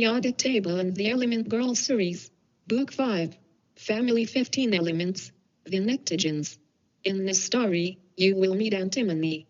Periodic Table and the Element Girls series. Book 5. Family 15 Elements. The Nectogens. In this story, you will meet Antimony.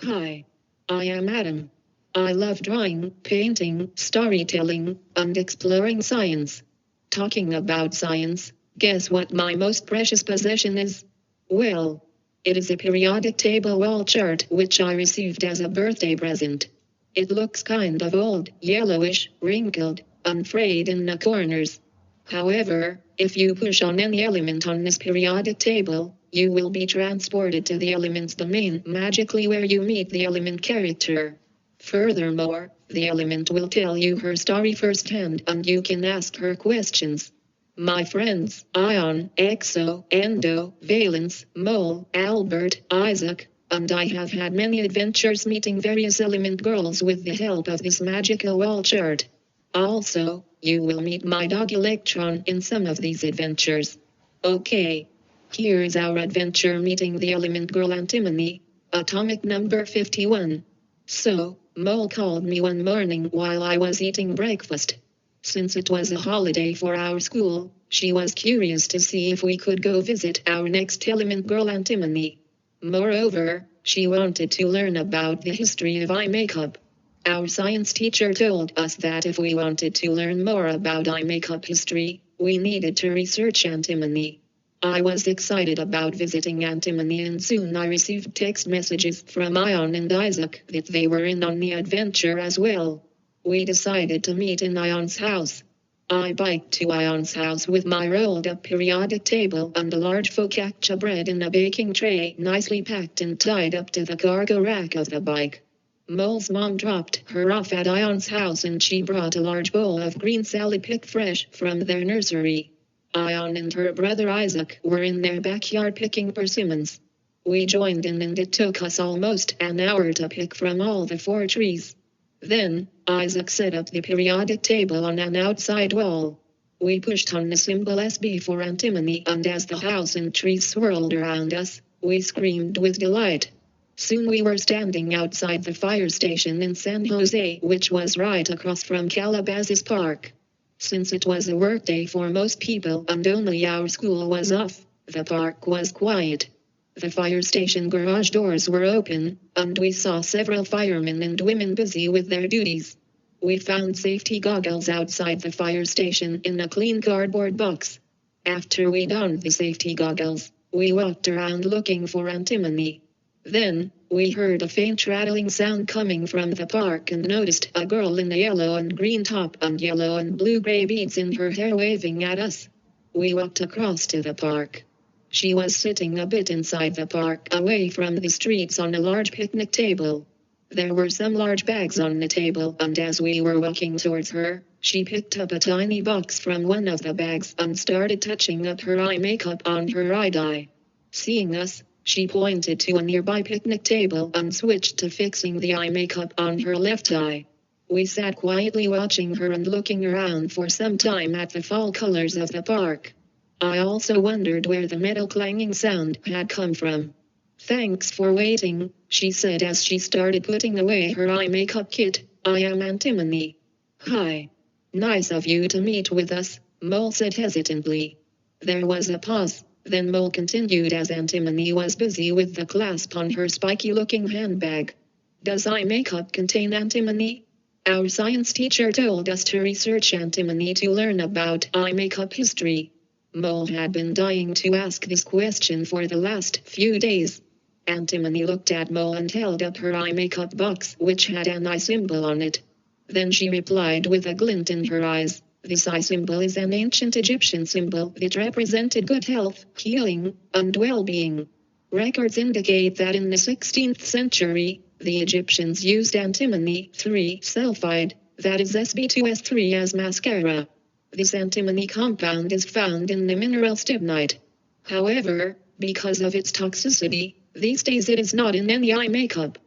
Hi. I am Adam. I love drawing, painting, storytelling, and exploring science. Talking about science, guess what my most precious possession is? Well, it is a periodic table wall chart which I received as a birthday present. It looks kind of old, yellowish, wrinkled, and frayed in the corners. However, if you push on any element on this periodic table, you will be transported to the element's domain magically where you meet the element character. Furthermore, the element will tell you her story firsthand and you can ask her questions. My friends, Ion, Exo, Endo, Valence, Mole, Albert, Isaac, and I have had many adventures meeting various element girls with the help of this magical wall chart. Also, you will meet my dog Electron in some of these adventures. Okay. Here's our adventure meeting the element girl Antimony, atomic number 51. So, Mole called me one morning while I was eating breakfast. Since it was a holiday for our school, she was curious to see if we could go visit our next element girl Antimony. Moreover, she wanted to learn about the history of eye makeup. Our science teacher told us that if we wanted to learn more about eye makeup history, we needed to research Antimony. I was excited about visiting Antimony and soon I received text messages from Ion and Isaac that they were in on the adventure as well. We decided to meet in Ion's house. I biked to Ion's house with my rolled-up periodic table and a large focaccia bread in a baking tray nicely packed and tied up to the cargo rack of the bike. Mole's mom dropped her off at Ion's house and she brought a large bowl of green salad picked fresh from their nursery. Ion and her brother Isaac were in their backyard picking persimmons. We joined in and it took us almost an hour to pick from all the 4 trees. Then, Isaac set up the periodic table on an outside wall. We pushed on the symbol SB for Antimony and as the house and trees swirled around us, we screamed with delight. Soon we were standing outside the fire station in San Jose, which was right across from Calabasas Park. Since it was a workday for most people and only our school was off, the park was quiet. The fire station garage doors were open, and we saw several firemen and women busy with their duties. We found safety goggles outside the fire station in a clean cardboard box. After we donned the safety goggles, we walked around looking for Antimony. Then, we heard a faint rattling sound coming from the park and noticed a girl in a yellow and green top and yellow and blue-gray beads in her hair waving at us. We walked across to the park. She was sitting a bit inside the park away from the streets on a large picnic table. There were some large bags on the table and as we were walking towards her, she picked up a tiny box from one of the bags and started touching up her eye makeup on her right eye. Seeing us, she pointed to a nearby picnic table and switched to fixing the eye makeup on her left eye. We sat quietly watching her and looking around for some time at the fall colors of the park. I also wondered where the metal clanging sound had come from. Thanks for waiting, she said as she started putting away her eye makeup kit. I am Antimony. Hi. Nice of you to meet with us, Mole said hesitantly. There was a pause. Then Mole continued as Antimony was busy with the clasp on her spiky-looking handbag. Does eye makeup contain antimony? Our science teacher told us to research antimony to learn about eye makeup history. Mole had been dying to ask this question for the last few days. Antimony looked at Mole and held up her eye makeup box which had an eye symbol on it. Then she replied with a glint in her eyes. This eye symbol is an ancient Egyptian symbol that represented good health, healing, and well-being. Records indicate that in the 16th century, the Egyptians used antimony 3-sulfide, that is Sb2S3 as mascara. This antimony compound is found in the mineral stibnite. However, because of its toxicity, these days it is not in any eye makeup.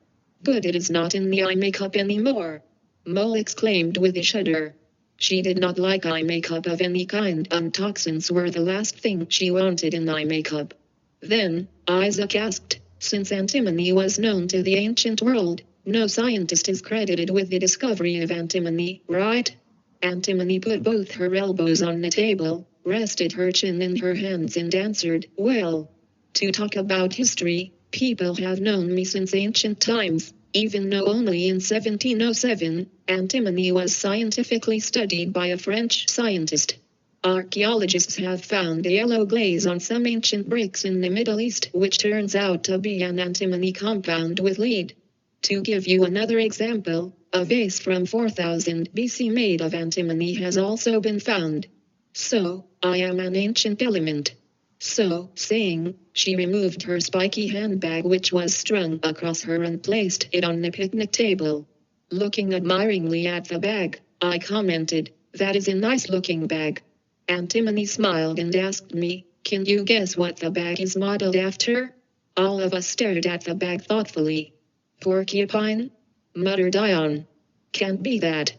Good, it is not in the eye makeup anymore. Mole exclaimed with a shudder. She did not like eye makeup of any kind and toxins were the last thing she wanted in eye makeup. Then, Isaac asked, since antimony was known to the ancient world, no scientist is credited with the discovery of antimony, right? Antimony put both her elbows on the table, rested her chin in her hands and answered, well, to talk about history, people have known me since ancient times, even though only in 1707, antimony was scientifically studied by a French scientist. Archaeologists have found a yellow glaze on some ancient bricks in the Middle East, which turns out to be an antimony compound with lead. To give you another example, a vase from 4000 BC made of antimony has also been found. So, I am an ancient element. So, saying, she removed her spiky handbag which was strung across her and placed it on the picnic table. Looking admiringly at the bag, I commented, that is a nice-looking bag. Antimony smiled and asked me, can you guess what the bag is modeled after? All of us stared at the bag thoughtfully. Porcupine? Muttered Ion. Can't be that.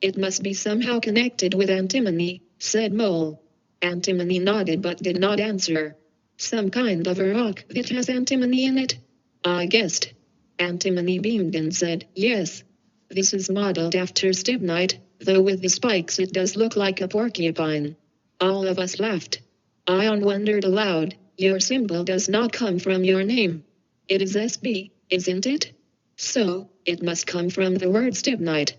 It must be somehow connected with antimony, said Mole. Antimony nodded but did not answer. Some kind of a rock that has antimony in it? I guessed. Antimony beamed and said, yes. This is modeled after stibnite, though with the spikes it does look like a porcupine. All of us laughed. Ion wondered aloud, your symbol does not come from your name. It is SB, isn't it? So, it must come from the word stibnite.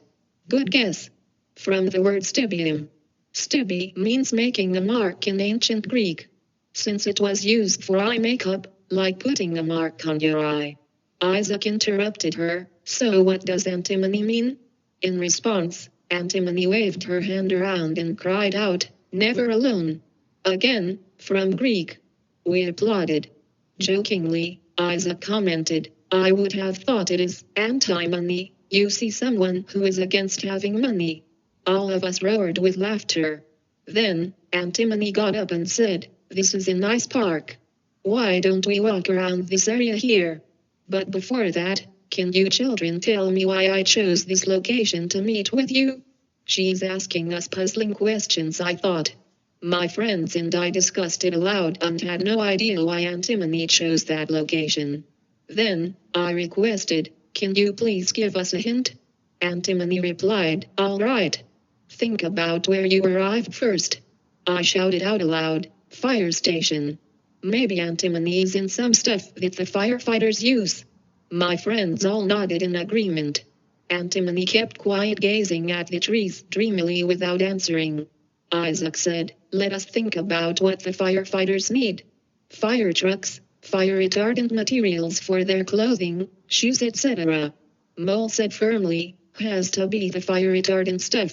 Good guess. From the word stibium. Stibi means making a mark in ancient Greek. Since it was used for eye makeup, like putting a mark on your eye. Isaac interrupted her, so what does antimony mean? In response, Antimony waved her hand around and cried out, never alone. Again, from Greek. We applauded. Jokingly, Isaac commented, I would have thought it is anti-money. You see someone who is against having money. All of us roared with laughter. Then, Antimony got up and said, this is a nice park. Why don't we walk around this area here? But before that, can you children tell me why I chose this location to meet with you? She's asking us puzzling questions, I thought. My friends and I discussed it aloud and had no idea why Antimony chose that location. Then, I requested, can you please give us a hint? Antimony replied, all right. Think about where you arrived first. I shouted out aloud, fire station. Maybe antimony is in some stuff that the firefighters use. My friends all nodded in agreement. Antimony kept quiet, gazing at the trees dreamily without answering. Isaac said, let us think about what the firefighters need. Fire trucks, fire retardant materials for their clothing, shoes, etc. Mole said firmly, has to be the fire retardant stuff.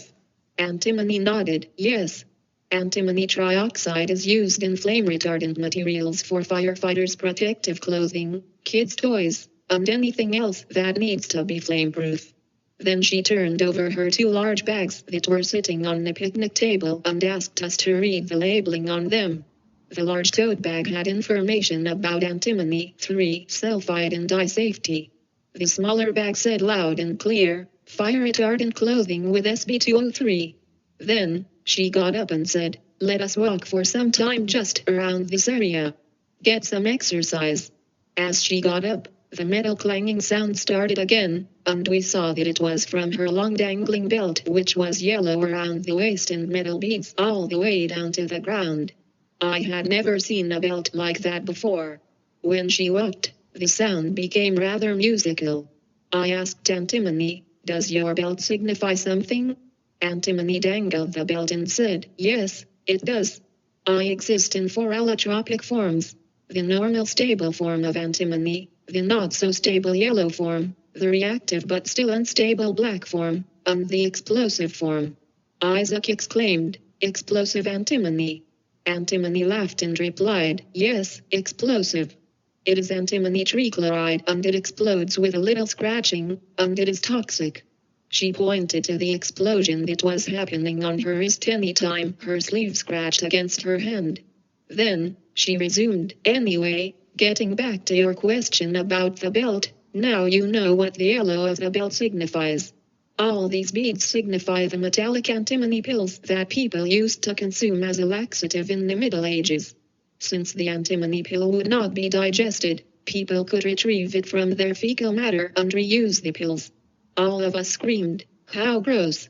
Antimony nodded, yes. Antimony trioxide is used in flame retardant materials for firefighters' protective clothing, kids' toys, and anything else that needs to be flameproof. Then she turned over her two large bags that were sitting on the picnic table and asked us to read the labeling on them. The large tote bag had information about antimony, 3-sulfide and eye safety. The smaller bag said loud and clear, fire retardant clothing with SB203. Then, she got up and said, let us walk for some time just around this area. Get some exercise. As she got up, the metal clanging sound started again, and we saw that it was from her long dangling belt, which was yellow around the waist and metal beads all the way down to the ground. I had never seen a belt like that before. When she walked, the sound became rather musical. I asked Antimony, does your belt signify something? Antimony dangled the belt and said, yes, it does. I exist in 4 allotropic forms. The normal stable form of antimony, the not-so-stable yellow form, the reactive but still unstable black form, and the explosive form. Isaac exclaimed, explosive antimony. Antimony laughed and replied, yes, explosive. It is antimony trichloride and it explodes with a little scratching, and it is toxic. She pointed to the explosion that was happening on her wrist any time her sleeve scratched against her hand. Then, she resumed, anyway, getting back to your question about the belt, now you know what the yellow of the belt signifies. All these beads signify the metallic antimony pills that people used to consume as a laxative in the Middle Ages. Since the antimony pill would not be digested, people could retrieve it from their fecal matter and reuse the pills. All of us screamed, how gross.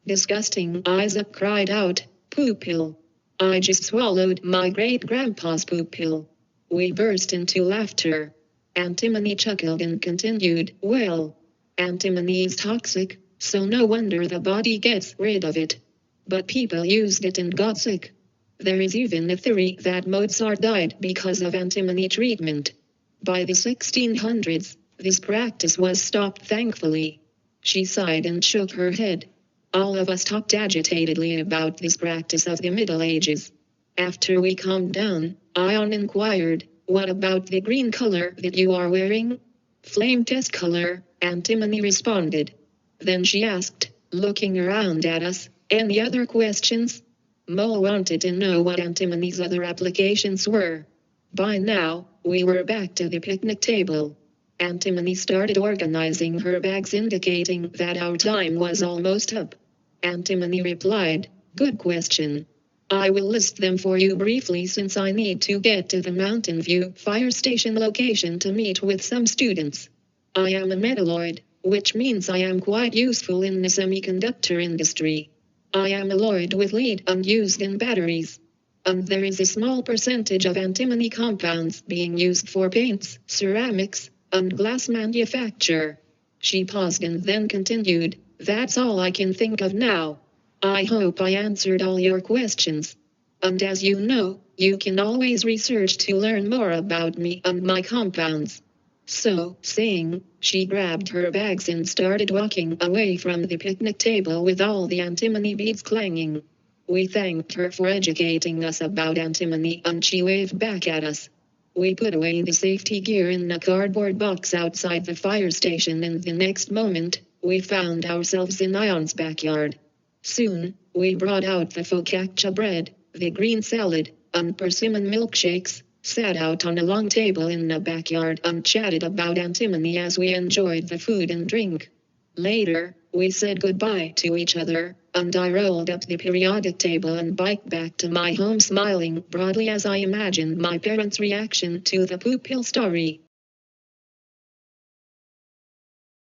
Disgusting, Isaac cried out. Poop pill. I just swallowed my great-grandpa's poop pill. We burst into laughter. Antimony chuckled and continued, well, antimony is toxic, so no wonder the body gets rid of it. But people used it and got sick. There is even a theory that Mozart died because of antimony treatment. By the 1600s, this practice was stopped thankfully. She sighed and shook her head. All of us talked agitatedly about this practice of the Middle Ages. After we calmed down, Ion inquired, what about the green color that you are wearing? Flame test color, Antimony responded. Then she asked, looking around at us, any other questions? Mo wanted to know what antimony's other applications were. By now, we were back to the picnic table. Antimony started organizing her bags, indicating that our time was almost up. Antimony replied, good question. I will list them for you briefly since I need to get to the Mountain View fire station location to meet with some students. I am a metalloid, which means I am quite useful in the semiconductor industry. I am alloyed with lead and used in batteries. And there is a small percentage of antimony compounds being used for paints, ceramics, and glass manufacture. She paused and then continued, that's all I can think of now. I hope I answered all your questions. And as you know, you can always research to learn more about me and my compounds. So, saying, she grabbed her bags and started walking away from the picnic table with all the antimony beads clanging. We thanked her for educating us about antimony and she waved back at us. We put away the safety gear in a cardboard box outside the fire station and the next moment, we found ourselves in Ion's backyard. Soon, we brought out the focaccia bread, the green salad, and persimmon milkshakes, sat out on a long table in the backyard and chatted about antimony as we enjoyed the food and drink. Later, we said goodbye to each other, and I rolled up the periodic table and biked back to my home smiling broadly as I imagined my parents' reaction to the poop pill story.